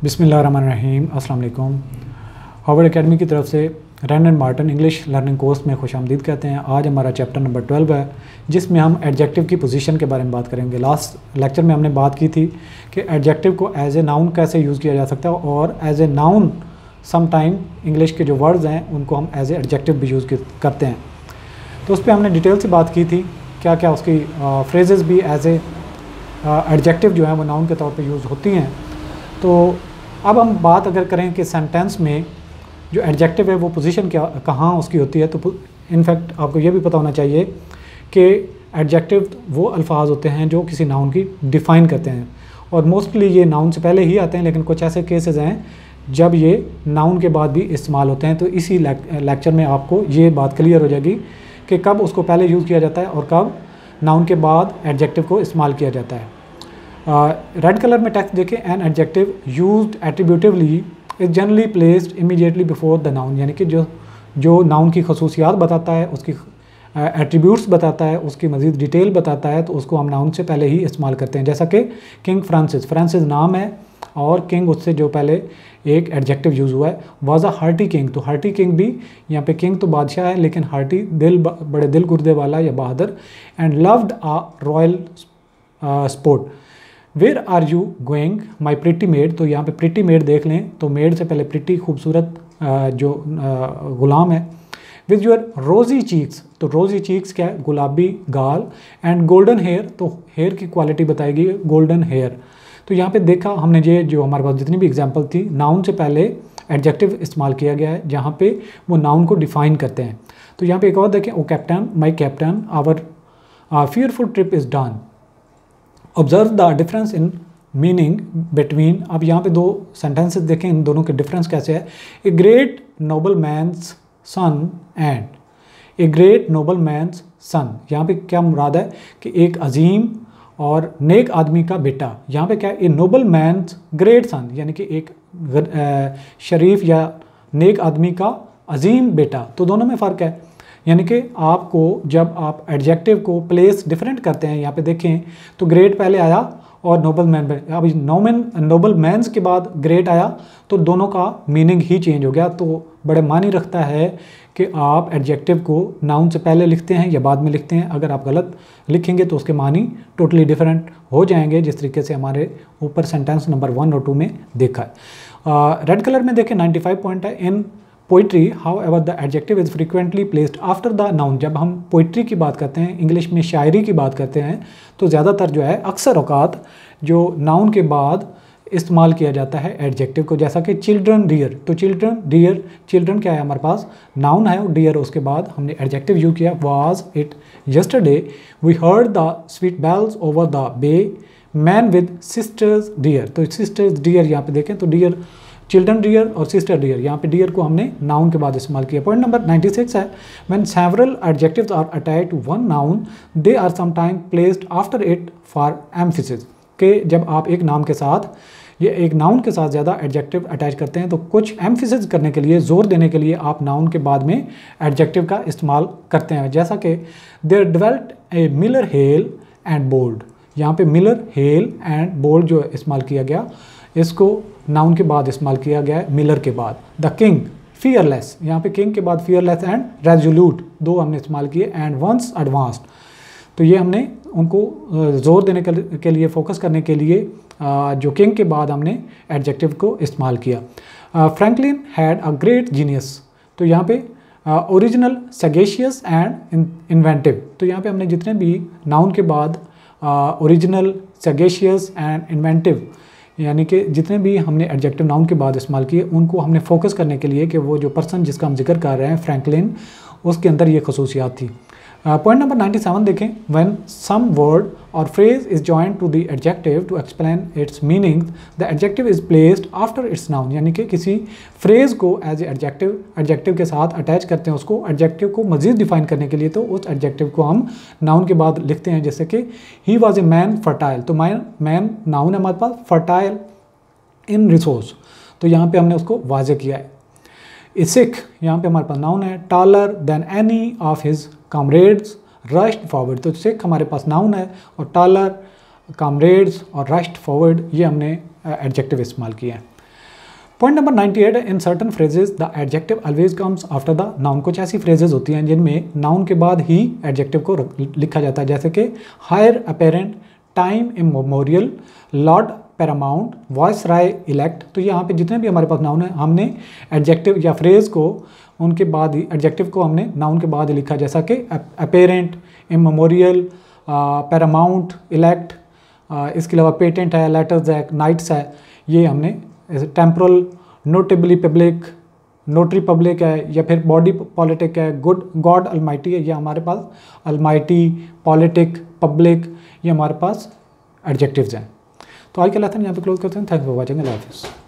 बिस्मिल्लाहिर्रहमानिर्रहीम, अस्सलाम वालेकुम। हार्वर्ड एकेडमी की तरफ से Wren and Martin English learning course में खुशामदीद कहते हैं। आज हमारा चैप्टर नंबर 12 है, जिसमें हम एडजेक्टिव की पोजीशन के बारे में बात करेंगे। लास्ट लेक्चर में हमने बात की थी कि एडजेक्टिव को एज ए नाउन कैसे यूज़ किया जा सकता है, और as a noun some time English के जो वर्ड्स हैं उनको हम एज ए एडजेक्टिव भी यूज़ करते हैं। तो उस पर हमने डिटेल से बात की थी, क्या क्या उसकी फ्रेजेस भी एज ए एडजेक्टिव जो है वो नाउन के तौर पे यूज़ होती हैं। तो अब हम बात अगर करें कि सेंटेंस में जो एडजेक्टिव है वो पोजीशन क्या कहाँ उसकी होती है, तो इनफैक्ट आपको ये भी पता होना चाहिए कि एडजेक्टिव वो अल्फाज होते हैं जो किसी नाउन की डिफ़ाइन करते हैं, और मोस्टली ये नाउन से पहले ही आते हैं, लेकिन कुछ ऐसे केसेस हैं जब ये नाउन के बाद भी इस्तेमाल होते हैं। तो इसी लेक्चर में आपको ये बात क्लियर हो जाएगी कि कब उसको पहले यूज़ किया जाता है और कब नाउन के बाद एडजेक्टिव को इस्तेमाल किया जाता है। रेड कलर में टेक्स्ट देखें, an adjective used attributively is generally placed immediately before the noun, यानी कि जो नाउन की खसूसियात बताता है, उसकी एट्रीब्यूट्स बताता है, उसकी मज़ीद डिटेल बताता है, तो उसको हम नाउन से पहले ही इस्तेमाल करते हैं। जैसा कि किंग फ्रांसिस नाम है और किंग उससे जो पहले एक एडजेक्टिव यूज़ हुआ है, वाज अ हार्टी किंग। तो हार्टी किंग भी यहाँ पे किंग तो बादशाह है, लेकिन हार्टी बड़े दिल गुर्दे वाला या बहादुर। And loved a royal sport. Where are you going my pretty maid. तो यहाँ पे प्रिटी मेड देख लें, तो मेड से पहले प्रिटी खूबसूरत जो ग़ुलाम है। विद योर रोज़ी चीक्स, तो रोज़ी चीक्स क्या है, गुलाबी गाल। एंड गोल्डन हेयर, तो हेयर की क्वालिटी बताएगी गोल्डन हेयर। तो यहाँ पे देखा हमने ये जो हमारे पास जितनी भी एग्जांपल थी, नाउन से पहले एडजेक्टिव इस्तेमाल किया गया है जहाँ पे वो नाउन को डिफ़ाइन करते हैं। तो यहाँ पे एक और देखें, O captain, my captain, our fearful trip is done. Observe the difference in meaning between. अब यहाँ पे दो सेंटेंसेस देखें, इन दोनों के डिफरेंस कैसे है। A great noble man's son and a great noble man's son. यहाँ पे क्या मुराद है कि एक अजीम और नेक आदमी का बेटा। यहाँ पे क्या है, a noble man's great son, यानी कि एक शरीफ या नेक आदमी का अजीम बेटा। तो दोनों में फ़र्क है, यानी कि आपको जब आप एडजेक्टिव को प्लेस डिफरेंट करते हैं, यहाँ पे देखें तो ग्रेट पहले आया और नोबल मैन, अब नोबल मैन्स के बाद ग्रेट आया, तो दोनों का मीनिंग ही चेंज हो गया। तो बड़े मानी रखता है कि आप एडजेक्टिव को नाउन से पहले लिखते हैं या बाद में लिखते हैं। अगर आप गलत लिखेंगे तो उसके मानी टोटली डिफरेंट हो जाएंगे, जिस तरीके से हमारे ऊपर सेंटेंस नंबर 1 और 2 में देखा है। रेड कलर में देखें 95 पॉइंट है। In poetry how ever the adjective is frequently placed after the noun. जब हम पोइट्री की बात करते हैं, इंग्लिश में शायरी की बात करते हैं, तो ज़्यादातर जो है अक्सर औकात जो नाउन के बाद इस्तेमाल किया जाता है एडजेक्टिव को। जैसा कि चिल्ड्रन डियर, तो चिल्ड्रन डियर, चिल्ड्रन क्या है हमारे पास नाउन है, और डियर उसके बाद हमने एडजेक्टिव यूज़ किया। Was it yesterday we heard the sweet bells over the bay, man with sisters dear. तो सिस्टर्स डियर यहाँ पे देखें, तो डियर चिल्ड्रन डियर और सिस्टर डियर, यहाँ पे डियर को हमने नाउन के बाद इस्तेमाल किया। पॉइंट नंबर 96 है, when several adjectives are attached to one noun they are sometime placed after it for emphasis. के जब आप एक नाम के साथ ये एक नाउन के साथ ज़्यादा एडजेक्टिव अटैच करते हैं, तो कुछ एम्फेसिस करने के लिए, जोर देने के लिए आप नाउन के बाद में एडजेक्टिव का इस्तेमाल करते हैं। जैसा कि there developed a miller hale and bold. यहाँ पे मिलर हेल एंड बोल्ड जो इस्तेमाल किया गया, इसको नाउन के बाद इस्तेमाल किया गया है मिलर के बाद। द किंग फियरलेस, यहाँ पे किंग के बाद फियरलेस एंड रेजोल्यूट दो हमने इस्तेमाल किए। एंड वंस एडवांस्ड, तो ये हमने उनको ज़ोर देने के लिए, फोकस करने के लिए जो किंग के बाद हमने एडजेक्टिव को इस्तेमाल किया। Franklin had a great genius, तो यहाँ पे ओरिजिनल, सगेशियस एंड इन्वेंटिव। तो यहाँ पे हमने जितने भी नाउन के बाद ओरिजिनल, सगेशियस एंड इन्वेंटिव, यानी कि जितने भी हमने एडजेक्टिव नाउन के बाद इस्तेमाल किए, उनको हमने फोकस करने के लिए कि वो जो पर्सन जिसका हम जिक्र कर रहे हैं फ्रैंकलिन, उसके अंदर ये खसूसियात थी। पॉइंट नंबर 97 देखें, when some word or phrase is joined to the adjective to explain its meaning the adjective is placed after its noun. यानी कि किसी फ्रेज को एज ए एडजेक्टिव के साथ अटैच करते हैं, उसको एडजेक्टिव को मज़ीद डिफाइन करने के लिए, तो उस एडजेक्टिव को हम नाउन के बाद लिखते हैं। जैसे कि he was a man fertile, तो मैन नाउन है हमारे पास, फर्टाइल इन रिसोर्स, तो यहाँ पर हमने उसको वाज़े किया है। ए सिख, यहाँ पे हमारे पास नाउन है, taller than any of his comrades rushed forward. तो सिख हमारे पास नाउन है, और टालर, कॉमरेड्स और रश्ड फॉरवर्ड ये हमने एडजेक्टिव इस्तेमाल किए हैं। Point number 98, in certain phrases the adjective always comes after the noun. कुछ ऐसी फ्रेजेस होती हैं जिनमें नाउन के बाद ही एडजेक्टिव को लिखा जाता है, जैसे कि heir apparent, time immemorial, lord paramount, viceroy elect. तो यहाँ पे जितने भी हमारे पास नाउन है हमने एडजेक्टिव या फ्रेज को उनके बाद ही, एडजेक्टिव को हमने नाउन के बाद ही लिखा, जैसा कि अपेरेंट, इमोरियल, पैरामाउंट, इलेक्ट, इसके अलावा पेटेंट है, लेटर्स है, नाइट्स है, ये हमने temporal, notably public, notary public है, या फिर बॉडी पॉलिटिक है, गुड गॉड अलमाइटी है, ये हमारे पास अलमाइटी, पॉलिटिक, पब्लिक, ये हमारे पास एडजेक्टिव्स हैं। तो आज का लेसन यहाँ पे क्लोज करते हैं। थैंक्स फॉर वॉचिंग, अल्लाह हाफिज़।